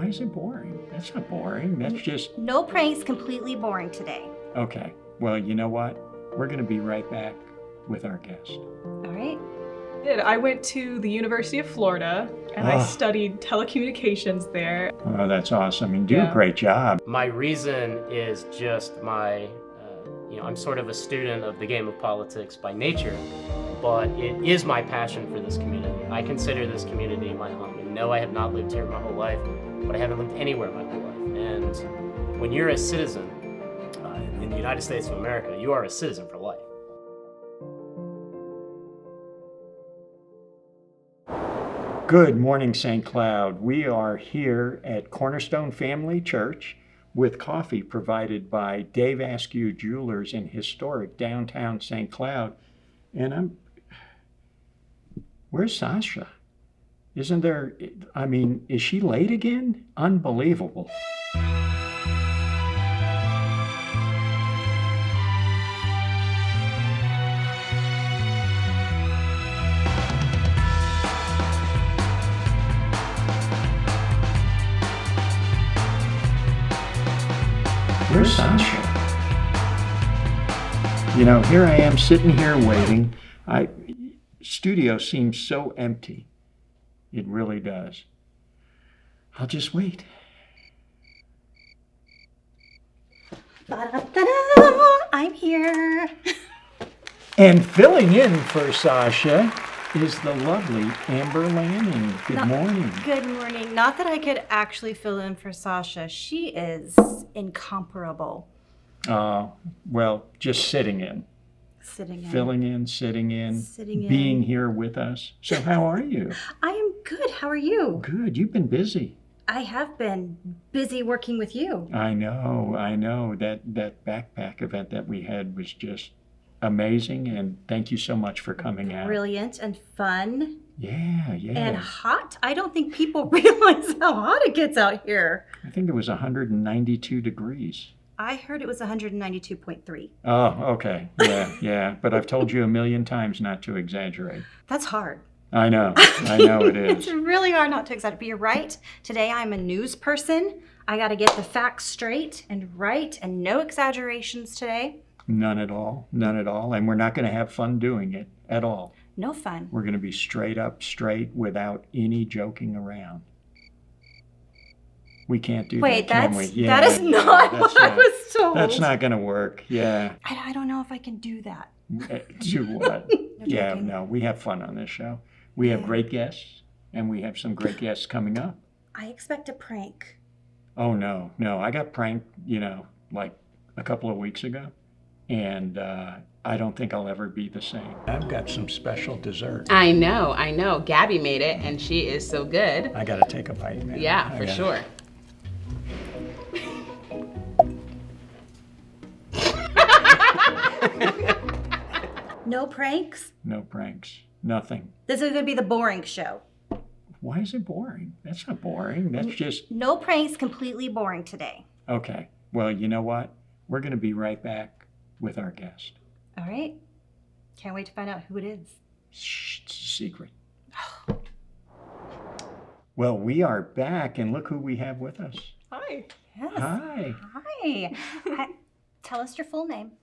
Why is it boring? That's not boring. That's just... No pranks, completely boring today. Okay. Well, you know what? We're going to be right back with our guest. All right. I went to the University of Florida and I studied telecommunications there. Oh, that's awesome. You do a great job. My reason is just I'm sort of a student of the game of politics by nature, but it is my passion for this community. I consider this community my home. And no, I have not lived here my whole life, but I haven't lived anywhere my whole life. And when you're a citizen in the United States of America, you are a citizen for life. Good morning, St. Cloud. We are here at Cornerstone Family Church with coffee provided by Dave Askew Jewelers in historic downtown St. Cloud. And where's Sasha? Isn't there, is she late again? Unbelievable. Where's Sasha? Here I am sitting here waiting. Studio seems so empty. It really does. I'll just wait. Ba-da-da-da, I'm here. And filling in for Sasha is the lovely Amber Lanning. Good morning. Good morning. Not that I could actually fill in for Sasha. She is incomparable. Well, just sitting in. Sitting in. Filling in, sitting in, Sitting being in. here with us. So how are you? I am good. How are you? Good. You've been busy. I have been busy working with you. I know. That backpack event that we had was just amazing, and thank you so much for coming out. Brilliant and fun. Yeah. And hot. I don't think people realize how hot it gets out here. I think it was 192 degrees. I heard it was 192.3. Oh, okay. Yeah. But I've told you a million times not to exaggerate. That's hard. I know it is. It's really hard not to exaggerate, but you're right. Today I'm a news person. I got to get the facts straight and right, and no exaggerations today. None at all. And we're not going to have fun doing it at all. No fun. We're going to be straight up, straight, without any joking around. We can't do that, can we? That is not what I was told. That's not going to work. Yeah. I don't know if I can do that. Do what? No Yeah, joking. no, we have fun on this show. We have great guests, and we have some great guests coming up. I expect a prank. Oh, no. I got pranked, like a couple of weeks ago, and I don't think I'll ever be the same. I've got some special dessert. I know. Gabby made it, and she is so good. I got to take a bite, man. Yeah, for sure. No pranks? No pranks. Nothing. This is going to be the boring show. Why is it boring? That's not boring. That's just... No pranks, completely boring today. Okay. Well, you know what? We're going to be right back with our guest. All right. Can't wait to find out who it is. Shh, it's a secret. Well, we are back, and look who we have with us. Hi, Yes. Hi. Hi. Tell us your full name.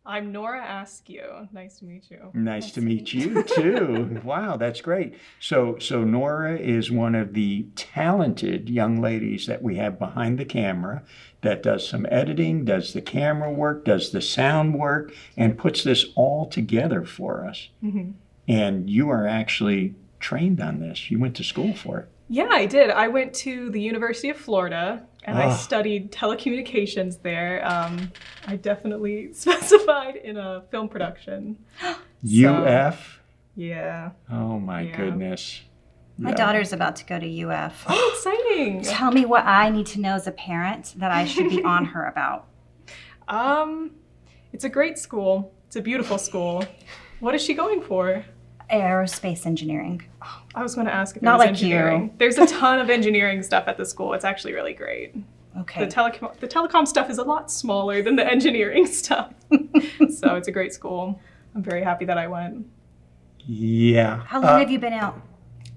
I'm Nora Askew. Nice to meet you. Nice to meet you, too. Wow, that's great. So Nora is one of the talented young ladies that we have behind the camera that does some editing, does the camera work, does the sound work, and puts this all together for us. Mm-hmm. And you are actually trained on this. You went to school for it. Yeah, I did. I went to the University of Florida and I studied telecommunications there. I definitely specified in a film production. UF? Yeah. Oh my goodness. My daughter's about to go to UF. Oh, exciting. Tell me what I need to know as a parent that I should be on her about. It's a great school. It's a beautiful school. What is she going for? Aerospace engineering. I was going to ask if it Not was like engineering. you. There's a ton of engineering stuff at the school. It's actually really great. Okay. The telecom stuff is a lot smaller than the engineering stuff. So it's a great school. I'm very happy that I went. Yeah. How long have you been out?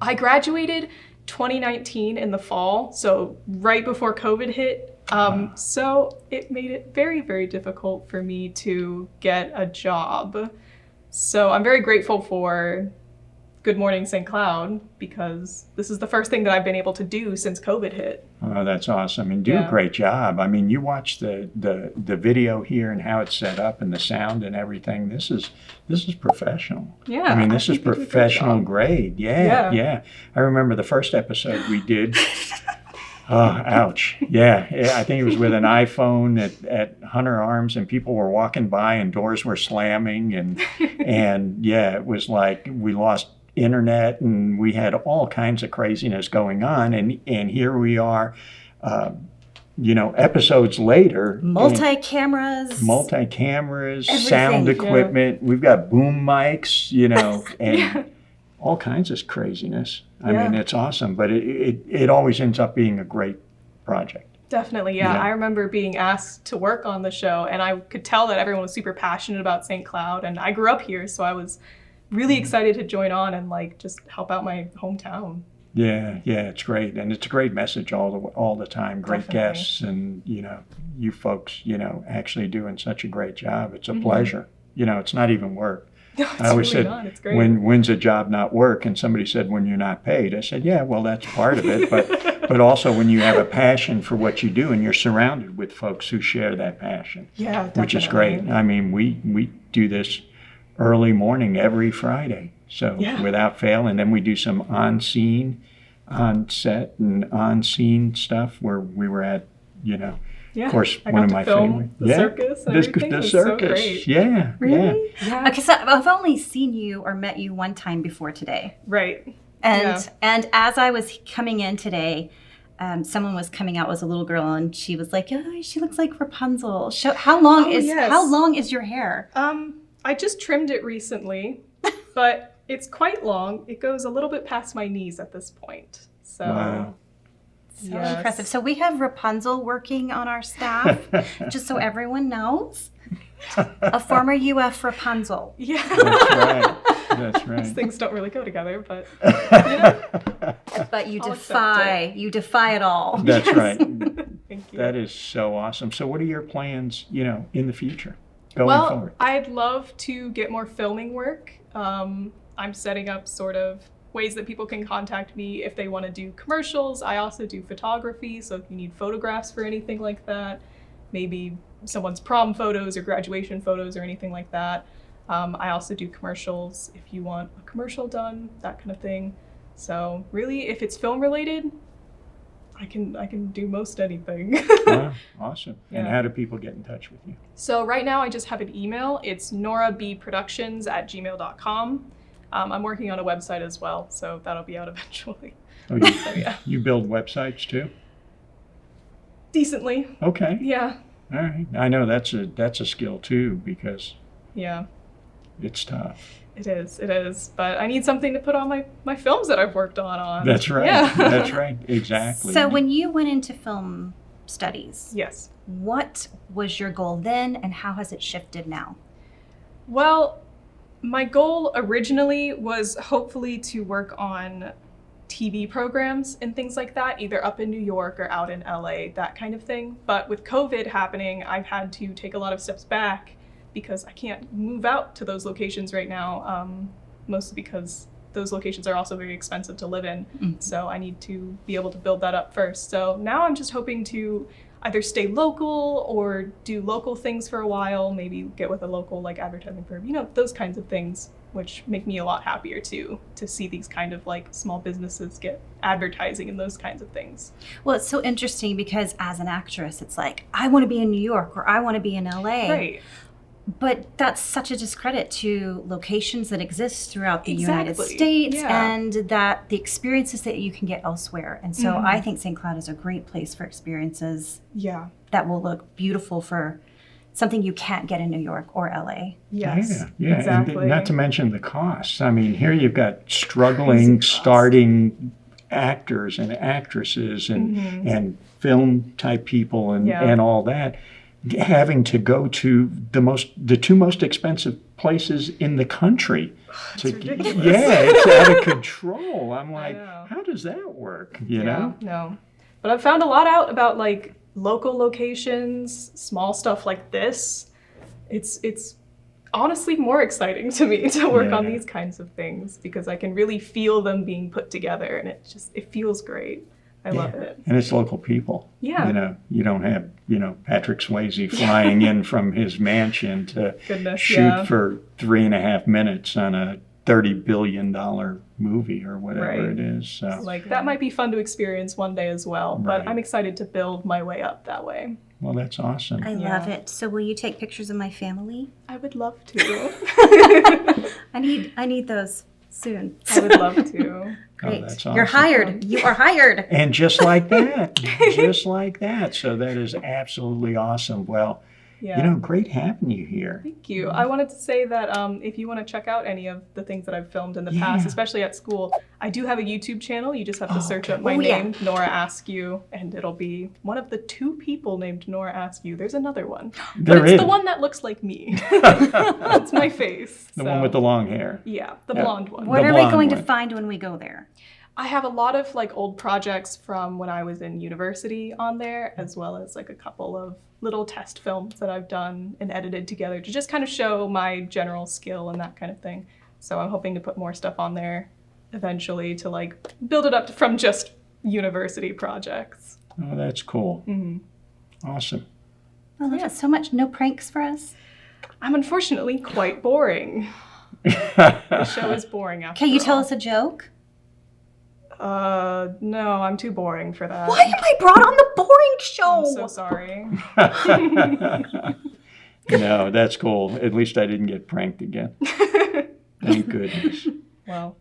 I graduated 2019 in the fall, so right before COVID hit. So it made it very, very difficult for me to get a job. So I'm very grateful for Good Morning St. Cloud, because this is the first thing that I've been able to do since COVID hit. Oh, that's awesome. And do a great job. I mean, you watch the video here and how it's set up and the sound and everything. This is professional. Yeah. I mean, this is think they did a good professional job. grade. Yeah. I remember the first episode we did. Oh, ouch. Yeah. I think it was with an iPhone at Hunter Arms, and people were walking by and doors were slamming, and yeah, it was like we lost internet and we had all kinds of craziness going on, and here we are, episodes later. Multi-cameras. Sound equipment. We've got boom mics, and Yeah. all kinds of craziness. I mean, it's awesome, but it always ends up being a great project. Definitely, yeah. I remember being asked to work on the show, and I could tell that everyone was super passionate about St. Cloud, and I grew up here, so I was really excited to join on and just help out my hometown. Yeah, it's great, and it's a great message all the time. Great Definitely. guests, and you folks, actually doing such a great job. It's a pleasure. It's not even work. It's I always really said, not. It's great. when's a job not work? And somebody said, when you're not paid. I said, yeah, well, that's part of it, but also when you have a passion for what you do and you're surrounded with folks who share that passion, Yeah, definitely. which is great. I mean, we do this early morning every Friday, so without fail, and then we do some on-scene, on-set, and on-scene stuff where we were at, Yeah. of course, I one got of to my film favorite. the circus and everything. The It was so circus. great. Yeah. Really? Yeah. Okay, so I've only seen you or met you one time before today. Right. And as I was coming in today, someone was coming out as a little girl, and she was like, "Oh, she looks like Rapunzel." How long is your hair? I just trimmed it recently, but it's quite long. It goes a little bit past my knees at this point. So Wow. So impressive. So we have Rapunzel working on our staff, just so everyone knows. A former UF Rapunzel. Yeah. That's right. These things don't really go together, but But you I'll accept defy it all. That's right. thank you. That is so awesome. So what are your plans, in the future going forward? I'd love to get more filming work. I'm setting up sort of ways that people can contact me if they want to do commercials. I also do photography, so if you need photographs for anything like that, maybe someone's prom photos or graduation photos or anything like that. I also do commercials if you want a commercial done, that kind of thing. So really, if it's film related, I can do most anything. Wow, awesome. And Yeah. how do people get in touch with you? So right now I just have an email. It's norabproductions@gmail.com. I'm working on a website as well, so that'll be out eventually. Oh, you, So yeah, you build websites too? decently. Okay. Yeah, All right. I know that's a skill too, because yeah, it's tough. it is. But I need something to put on my films that I've worked on. That's right. Yeah. That's right. Exactly. So when you went into film studies, Yes. what was your goal then, and how has it shifted now? Well, my goal originally was hopefully to work on TV programs and things like that, either up in New York or out in LA, that kind of thing. But with COVID happening, I've had to take a lot of steps back because I can't move out to those locations right now, mostly because those locations are also very expensive to live in. So I need to be able to build that up first. So now I'm just hoping to either stay local or do local things for a while, maybe get with a local advertising firm, those kinds of things, which make me a lot happier too, to see these kind of small businesses get advertising and those kinds of things. Well, it's so interesting because as an actress, it's like, I want to be in New York or I want to be in LA. Right. But that's such a discredit to locations that exist throughout the United Exactly. States, Yeah. and that the experiences that you can get elsewhere. And so I think St. Cloud is a great place for experiences Yeah. that will look beautiful for something you can't get in New York or LA. Yes. Yeah. Exactly. And not to mention the costs. I mean, here you've got struggling, starting actors and actresses and film type people and all that. having to go to the two most expensive places in the country. It's ridiculous. Yeah, it's out of control. I'm like, know. how does that work? You know? No. But I've found a lot out about like local locations, small stuff like this. It's honestly more exciting to me to work on these kinds of things because I can really feel them being put together, and it feels great. I love it. And it's local people. Yeah. You know, you don't have, Patrick Swayze flying in from his mansion to shoot for 3.5 minutes on a $30 billion movie or whatever it is. So. Like that might be fun to experience one day as well, but I'm excited to build my way up that way. Well, that's awesome. I love it. So will you take pictures of my family? I would love to. I need those soon. I would love to. Great. That's awesome. You're hired. You are hired. And just like that. Just like that. So that is absolutely awesome. Well, great having you here. Thank you. I wanted to say that if you want to check out any of the things that I've filmed in the past, especially at school, I do have a YouTube channel. You just have to search up my name, Nora Askew, and it'll be one of the 2 people named Nora Askew. There's another one. But it's the one that looks like me. That's my face. The one with the long hair. Yeah, the blonde one. What are we going to find when we go there? I have a lot of like old projects from when I was in university on there, as well as like a couple of little test films that I've done and edited together to just kind of show my general skill and that kind of thing. So I'm hoping to put more stuff on there eventually to like build it up from just university projects. Oh, that's cool. Mm-hmm. Awesome. Well, so much. No pranks for us? I'm unfortunately quite boring. The show is boring after Can you tell all. us a joke? No, I'm too boring for that. Why am I brought on the boring show? I'm so sorry. No, that's cool. At least I didn't get pranked again. Thank goodness. Well,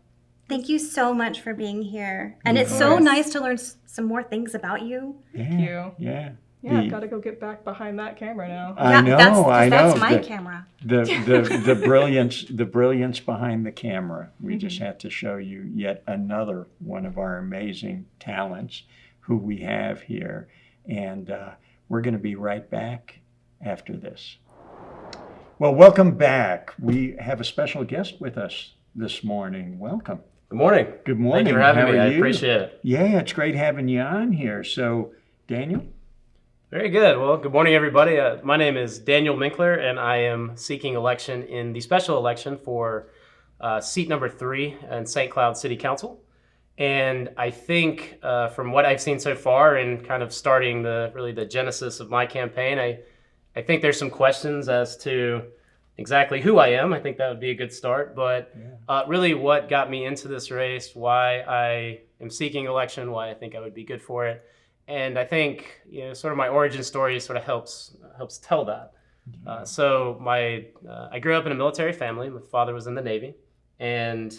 thank you so much for being here. And it's so nice to learn some more things about you. thank you. Yeah. Yeah, I've got to go get back behind that camera now. I know. That's my camera. The brilliance behind the camera. We just had to show you yet another one of our amazing talents who we have here. And we're going to be right back after this. Well, welcome back. We have a special guest with us this morning. Welcome. Good morning. Good morning. Thank you for having How me. are I you? appreciate it. Yeah, it's great having you on here. So, Daniel? Very good. Well, good morning, everybody. My name is Daniel Minckler, and I am seeking election in the special election for seat number 3 in St. Cloud City Council. And I think from what I've seen so far and kind of starting the genesis of my campaign, I think there's some questions as to exactly who I am. I think that would be a good start. But really what got me into this race, why I am seeking election, why I think I would be good for it. And I think sort of my origin story sort of helps tell that. So I grew up in a military family. My father was in the Navy, and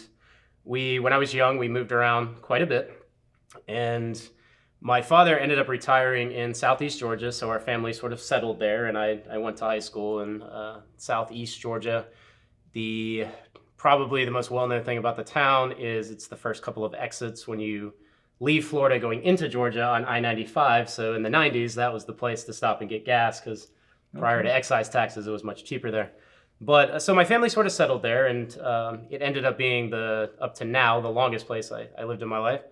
when I was young, we moved around quite a bit. And my father ended up retiring in Southeast Georgia, so our family sort of settled there. And I went to high school in Southeast Georgia. Probably the most well-known thing about the town is it's the first couple of exits when you leave Florida going into Georgia on I-95. So in the 90s, that was the place to stop and get gas because prior to excise taxes, it was much cheaper there. But so my family sort of settled there, and it ended up being up to now, the longest place I lived in my life.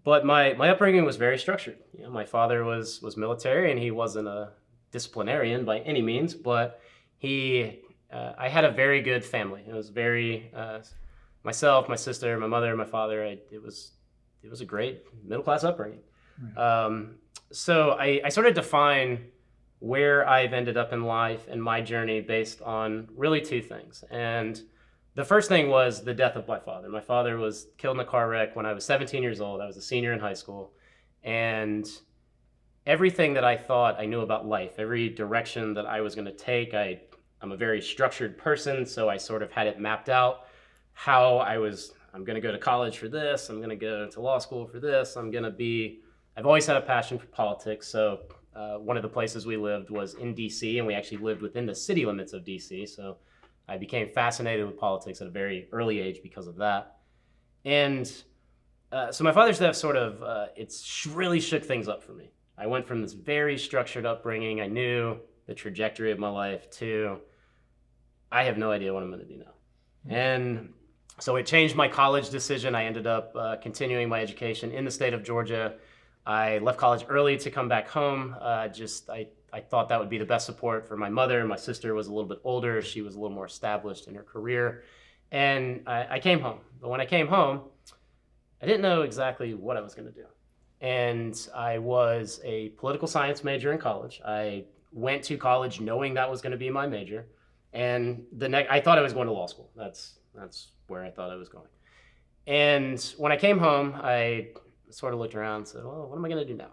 But my upbringing was very structured. My father was military, and he wasn't a disciplinarian by any means, but I had a very good family. It was very, myself, my sister, my mother, my father, it was a great middle-class upbringing. Right. So I sort of define where I've ended up in life and my journey based on really 2 things. And the first thing was the death of my father. My father was killed in a car wreck when I was 17 years old. I was a senior in high school. And everything that I thought I knew about life, every direction that I was going to take, I'm a very structured person, so I sort of had it mapped out how I'm going to go to college for this. I'm going to go to law school for this. I've always had a passion for politics. So one of the places we lived was in DC, and we actually lived within the city limits of DC. So I became fascinated with politics at a very early age because of that. And so my father's death really shook things up for me. I went from this very structured upbringing. I knew the trajectory of my life, to I have no idea what I'm going to do now. And so it changed my college decision. I ended up continuing my education in the state of Georgia. I left college early to come back home. I thought that would be the best support for my mother. My sister was a little bit older. She was a little more established in her career. And I came home. But when I came home, I didn't know exactly what I was going to do. And I was a political science major in college. I went to college knowing that was going to be my major. And I thought I was going to law school. That's where I thought I was going. And when I came home, I sort of looked around and said, well, what am I going to do now?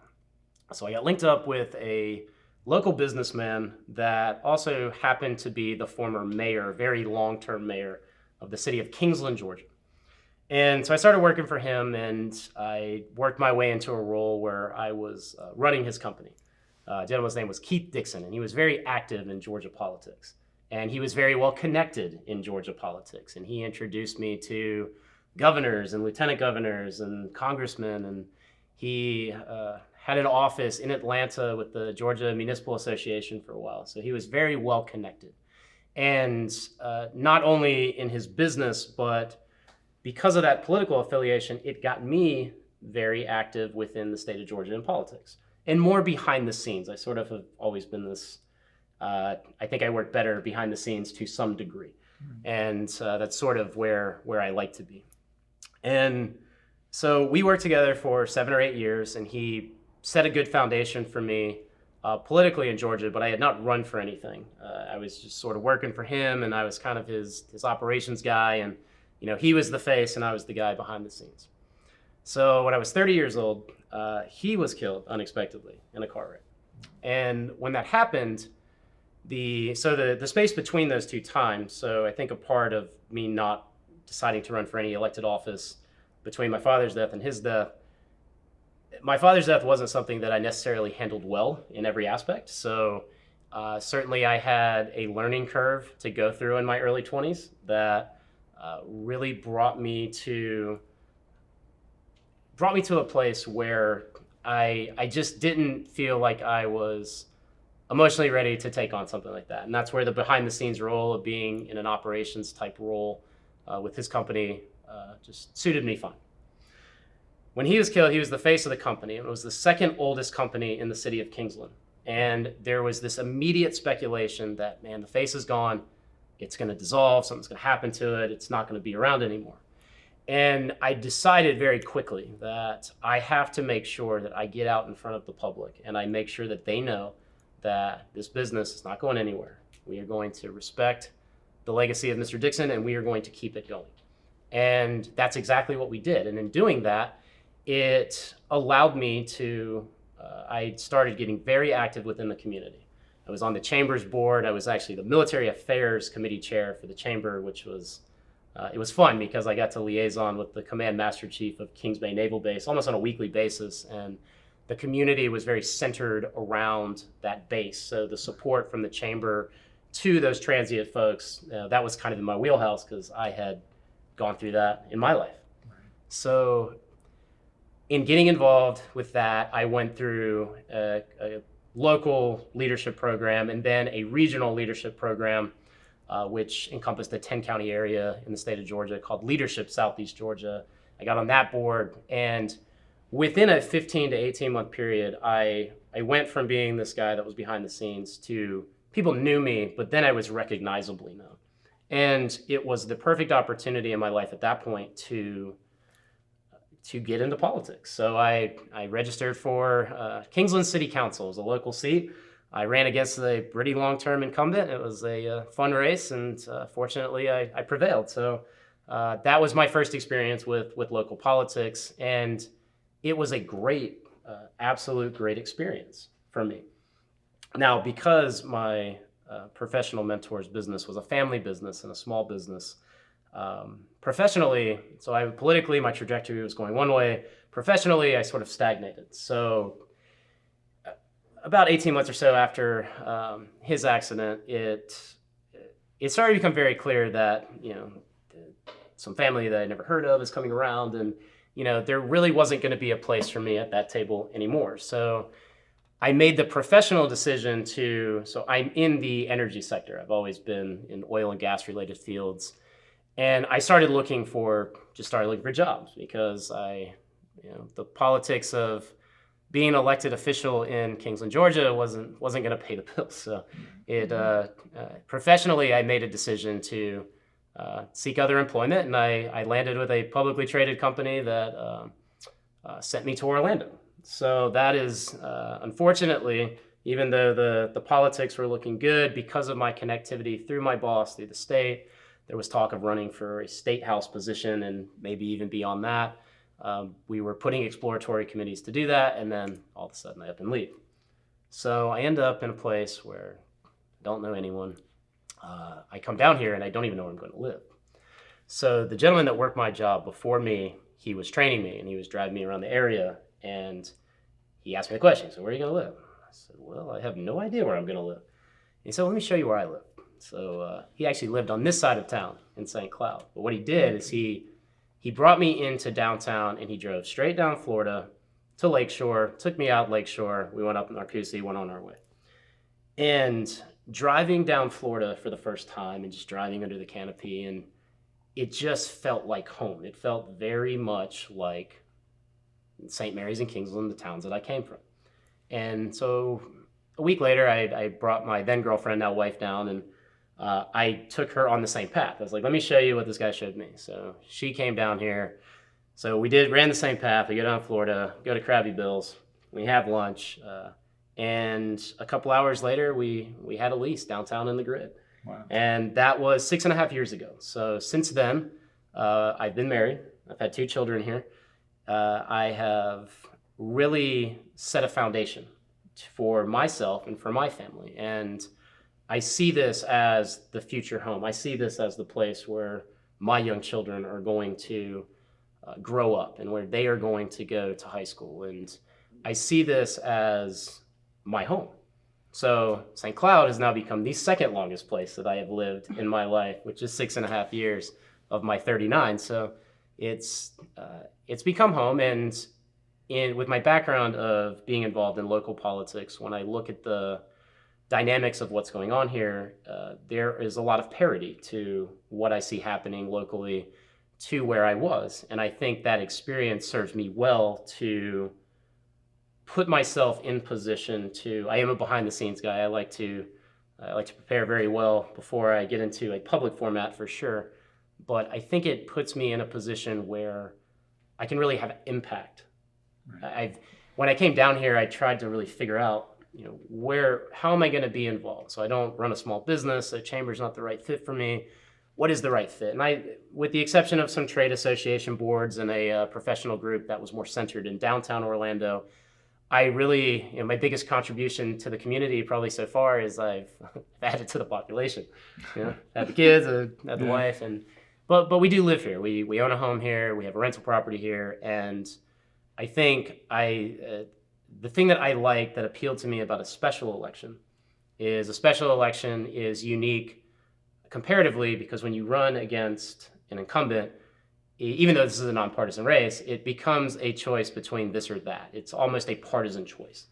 So I got linked up with a local businessman that also happened to be the former mayor, very long-term mayor of the city of Kingsland, Georgia. And so I started working for him, and I worked my way into a role where I was running his company. The gentleman's name was Keith Dixon, and he was very active in Georgia politics. And he was very well connected in Georgia politics. And he introduced me to governors and lieutenant governors and congressmen. And he had an office in Atlanta with the Georgia Municipal Association for a while. So he was very well connected. And not only in his business, but because of that political affiliation, it got me very active within the state of Georgia in politics. And more behind the scenes. I sort of have always been this, I think I work better behind the scenes to some degree. And that's sort of where I like to be. And so we worked together for 7 or 8 years, and he set a good foundation for me politically in Georgia, but I had not run for anything. I was just sort of working for him, and I was kind of his operations guy, and he was the face and I was the guy behind the scenes. So when I was 30 years old, he was killed unexpectedly in a car wreck. And when that happened, the space between those two times, so I think a part of me not deciding to run for any elected office between my father's death and his death, my father's death wasn't something that I necessarily handled well in every aspect. So certainly I had a learning curve to go through in my early 20s that really brought me to a place where I just didn't feel like I was emotionally ready to take on something like that. And that's where the behind the scenes role of being in an operations type role with his company just suited me fine. When he was killed, he was the face of the company. It was the second oldest company in the city of Kingsland. And there was this immediate speculation that, man, the face is gone. It's going to dissolve. Something's going to happen to it. It's not going to be around anymore. And I decided very quickly that I have to make sure that I get out in front of the public and I make sure that they know that this business is not going anywhere. We are going to respect the legacy of Mr. Dixon, and we are going to keep it going. And that's exactly what we did. And in doing that, it allowed me to, I started getting very active within the community. I was on the Chamber's board. I was actually the Military Affairs Committee Chair for the Chamber, which was, it was fun because I got to liaison with the Command Master Chief of Kings Bay Naval Base almost on a weekly basis. And the community was very centered around that base. So the support from the Chamber to those transient folks, that was kind of in my wheelhouse because I had gone through that in my life. Right. So in getting involved with that, I went through a local leadership program and then a regional leadership program, which encompassed a 10-county area in the state of Georgia called Leadership Southeast Georgia. I got on that board, and within a 15 to 18-month period, I went from being this guy that was behind the scenes to people knew me, but then I was recognizably known. And it was the perfect opportunity in my life at that point to get into politics. So I registered for Kingsland City Council as a local seat. I ran against a pretty long-term incumbent. It was a fun race, and fortunately I prevailed. So that was my first experience with local politics, and it was a great, absolute great experience for me. Now, because my professional mentor's business was a family business and a small business, professionally, so politically, my trajectory was going one way. Professionally, I sort of stagnated. So about 18 months or so after his accident, it started to become very clear that, some family that I never heard of is coming around, and, there really wasn't going to be a place for me at that table anymore. So I made the professional decision so I'm in the energy sector. I've always been in oil and gas related fields. And I started looking for jobs because the politics of being an elected official in Kingsland, Georgia wasn't going to pay the bills. So professionally, I made a decision to seek other employment, and I landed with a publicly traded company that sent me to Orlando. So that is, unfortunately, even though the politics were looking good, because of my connectivity through my boss, through the state, there was talk of running for a state house position and maybe even beyond that. We were putting exploratory committees to do that, and then all of a sudden I up and leave. So I end up in a place where I don't know anyone. I come down here and I don't even know where I'm going to live. So the gentleman that worked my job before me, he was training me and he was driving me around the area, and he asked me the question, so where are you going to live? I said, well, I have no idea where I'm going to live. And he said, let me show you where I live. So he actually lived on this side of town in St. Cloud. But what he did is he brought me into downtown and he drove straight down Florida to Lakeshore, took me out Lakeshore. We went up in Narcoossee, went on our way. And driving down Florida for the first time and just driving under the canopy, and it just felt like home. It felt very much like St. Mary's and Kingsland, the towns that I came from. And so a week later, I brought my then girlfriend, now wife, down, and I took her on the same path. I was like, let me show you what this guy showed me. So she came down here. So we ran the same path. We go down to Florida, go to Krabby Bill's. We have lunch. And a couple hours later, we had a lease downtown in the Grid. Wow. And that was 6.5 years ago. So since then, I've been married. I've had 2 children here. I have really set a foundation for myself and for my family. And I see this as the future home. I see this as the place where my young children are going to grow up and where they are going to go to high school. And I see this as my home. So St. Cloud has now become the second longest place that I have lived in my life, which is 6.5 years of my 39. So it's become home. And with my background of being involved in local politics, when I look at the dynamics of what's going on here, there is a lot of parity to what I see happening locally to where I was. And I think that experience serves me well to put myself in position I am a behind the scenes guy. I like to prepare very well before I get into a public format, for sure. But I think it puts me in a position where I can really have impact. Right. When I came down here, I tried to really figure out, how am I going to be involved? So I don't run a small business. A chamber's not the right fit for me. What is the right fit? And with the exception of some trade association boards and a professional group that was more centered in downtown Orlando, I really, my biggest contribution to the community probably so far is I've added to the population. Had the kids, had the wife, but we do live here. We own a home here. We have a rental property here, and I think the thing that I like that appealed to me about a special election is unique comparatively, because when you run against an incumbent, even though this is a nonpartisan race, it becomes a choice between this or that. It's almost a partisan choice.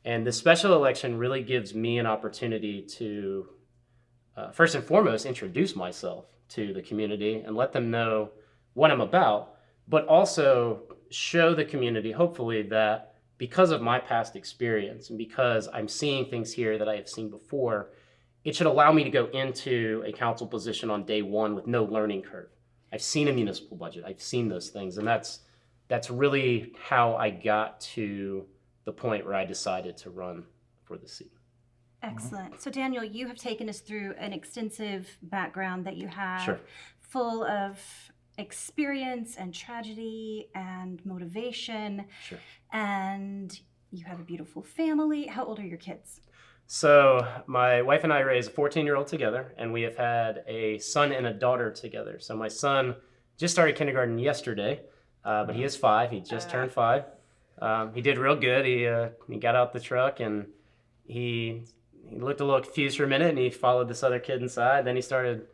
And the special election really gives me an opportunity to, first and foremost, introduce myself to the community and let them know what I'm about, but also show the community, hopefully, that because of my past experience and because I'm seeing things here that I have seen before, it should allow me to go into a council position on day one with no learning curve. I've seen a municipal budget. I've seen those things. And that's really how I got to the point where I decided to run for the seat. Excellent. So Daniel, you have taken us through an extensive background that you have, Sure. full of experience and tragedy and motivation. Sure. And you have a beautiful family. How old are your kids? So my wife and I raised a 14-year-old together, and we have had a son and a daughter together. So my son just started kindergarten yesterday, but he is 5. He just turned 5. He did real good. He got out the truck, and he looked a little confused for a minute, and he followed this other kid inside. Then he started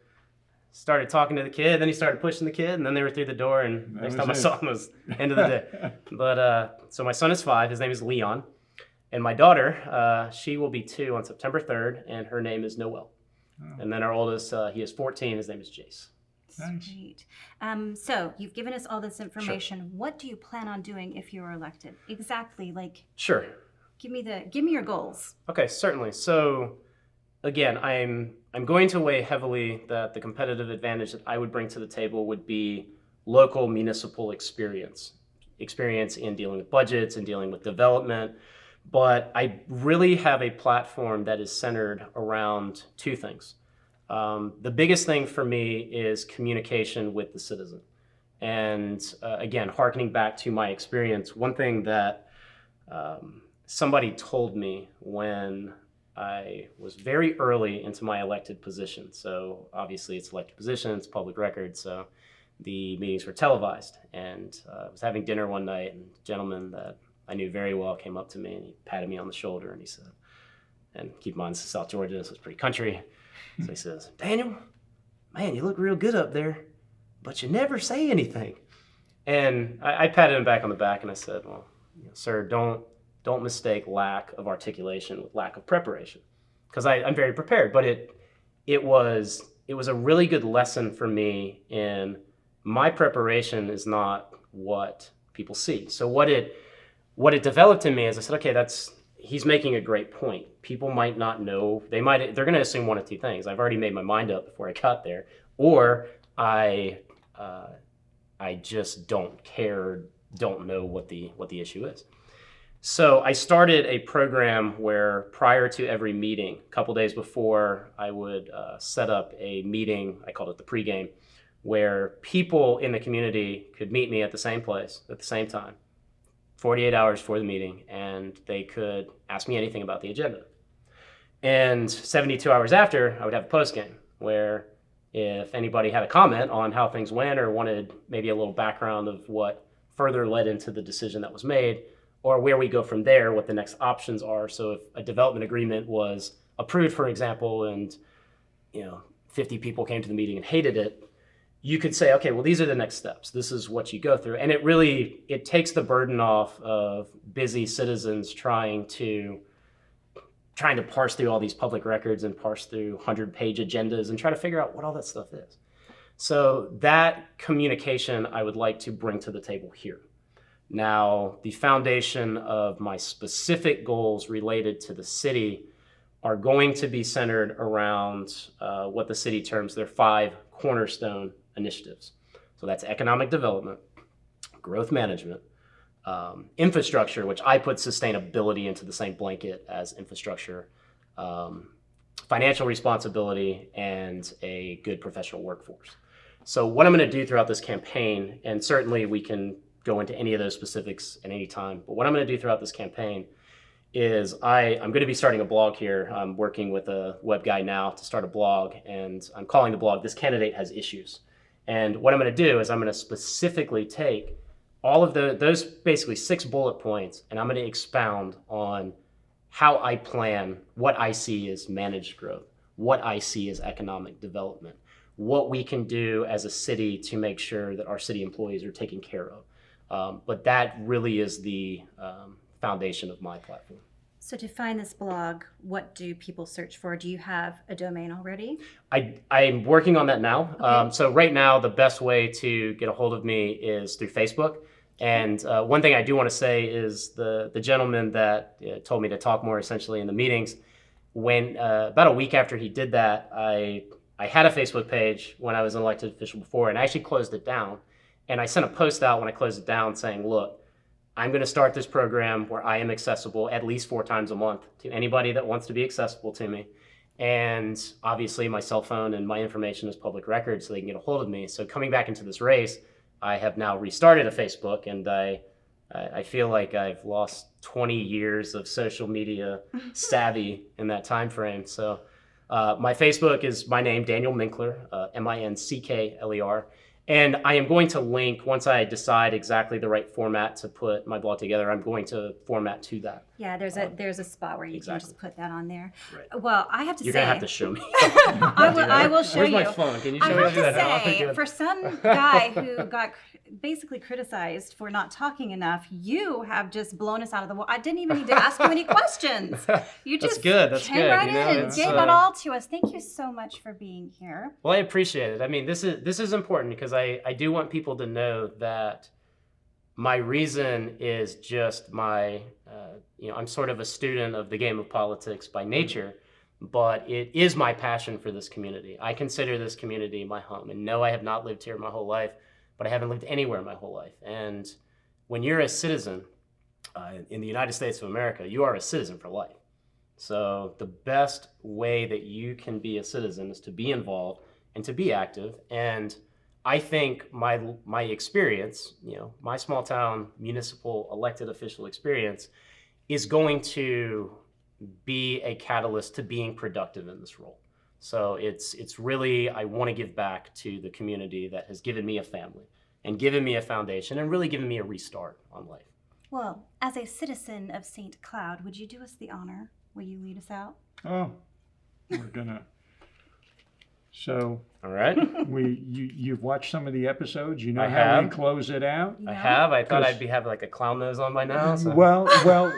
talking to the kid. Then he started pushing the kid, and then they were through the door, and next time I saw him was the end of the day. But so my son is 5. His name is Leon. And my daughter, she will be 2 on September 3rd, and her name is Noelle. Oh. And then our oldest, he is 14, his name is Jace. Nice. Sweet. So you've given us all this information. Sure. What do you plan on doing if you are elected? Exactly, like. Sure. Give me your goals. Okay, certainly. So, again, I'm going to weigh heavily that the competitive advantage that I would bring to the table would be local municipal experience in dealing with budgets and dealing with development. But I really have a platform that is centered around 2 things. The biggest thing for me is communication with the citizen. And again, hearkening back to my experience, one thing that somebody told me when I was very early into my elected position. So obviously it's elected position, it's public record, so the meetings were televised. And I was having dinner one night, and a gentleman that I knew very well came up to me and he patted me on the shoulder and he said, and keep in mind this is South Georgia, so it's pretty country. So he says, "Daniel, man, you look real good up there, but you never say anything." And I patted him back on the back and I said, "Well, sir, don't mistake lack of articulation with lack of preparation," because I'm very prepared. But it was a really good lesson for me in my preparation is not what people see. So what it developed in me is I said, okay, he's making a great point. People might not know. They're going to assume one of 2 things. I've already made my mind up before I got there, or I just don't care, don't know what the issue is. So I started a program where prior to every meeting, a couple days before, I would set up a meeting. I called it the Pregame, where people in the community could meet me at the same place at the same time, 48 hours before the meeting, and they could ask me anything about the agenda. And 72 hours after, I would have a postgame where if anybody had a comment on how things went or wanted maybe a little background of what further led into the decision that was made, or where we go from there, what the next options are. So if a development agreement was approved, for example, and 50 people came to the meeting and hated it, you could say, okay, well, these are the next steps. This is what you go through. And it takes the burden off of busy citizens trying to parse through all these public records and parse through 100-page agendas and try to figure out what all that stuff is. So that communication I would like to bring to the table here. Now, the foundation of my specific goals related to the city are going to be centered around what the city terms their 5 cornerstone initiatives. So that's economic development, growth management, infrastructure, which I put sustainability into the same blanket as infrastructure, financial responsibility, and a good professional workforce. So what I'm going to do throughout this campaign, and certainly we can go into any of those specifics at any time, but what I'm going to do throughout this campaign is I'm going to be starting a blog here. I'm working with a web guy now to start a blog, and I'm calling the blog "This Candidate Has Issues." And what I'm going to do is I'm going to specifically take all of those basically 6 bullet points, and I'm going to expound on how I plan what I see as managed growth, what I see as economic development, what we can do as a city to make sure that our city employees are taken care of. But that really is the foundation of my platform. So to find this blog, what do people search for? Do you have a domain already? I'm working on that now. Okay. So right now, the best way to get a hold of me is through Facebook. And one thing I do want to say is the gentleman that told me to talk more essentially in the meetings, when about a week after he did that, I had a Facebook page when I was an elected official before, and I actually closed it down. And I sent a post out when I closed it down saying, look, I'm going to start this program where I am accessible at least 4 times a month to anybody that wants to be accessible to me. And obviously my cell phone and my information is public record, so they can get a hold of me. So coming back into this race, I have now restarted a Facebook, and I feel like I've lost 20 years of social media savvy in that time frame. So my Facebook is my name, Daniel Minckler, Minckler. And I am going to link, once I decide exactly the right format to put my blog together, I'm going to format to that. Yeah, there's a spot where you can just put that on there. Right. Well, I have to You're say, going to have to show me. I will show Where's you. my phone? Can you show I me how have to do to that? say, for some guy who got basically criticized for not talking enough, you have just blown us out of the water. I didn't even need to ask you any questions. You That's just good. That's came good. right You know, in and it's, gave it all to us. Thank you so much for being here. Well, I appreciate it. I mean, this is important because I do want people to know that my reason is just my, I'm sort of a student of the game of politics by nature, but it is my passion for this community. I consider this community my home. And no, I have not lived here my whole life, but I haven't lived anywhere my whole life. And when you're a citizen in the United States of America, you are a citizen for life. So the best way that you can be a citizen is to be involved and to be active. And I think my experience, my small town municipal elected official experience is going to be a catalyst to being productive in this role. So it's really, I want to give back to the community that has given me a family and given me a foundation and really given me a restart on life. Well, as a citizen of St. Cloud, would you do us the honor? Will you lead us out? Oh, we're gonna. So, all right. You've watched some of the episodes. You know I how have. we close it out. I have. I thought I'd have like a clown nose on by now. So. Well.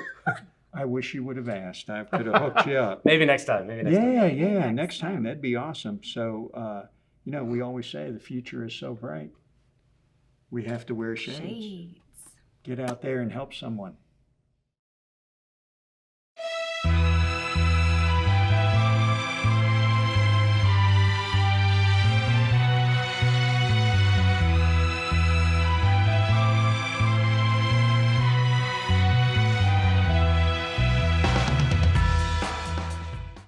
I wish you would have asked. I could have hooked you up. Maybe next time. Yeah. Next time. That'd be awesome. So, we always say the future is so bright. We have to wear shades. Get out there and help someone.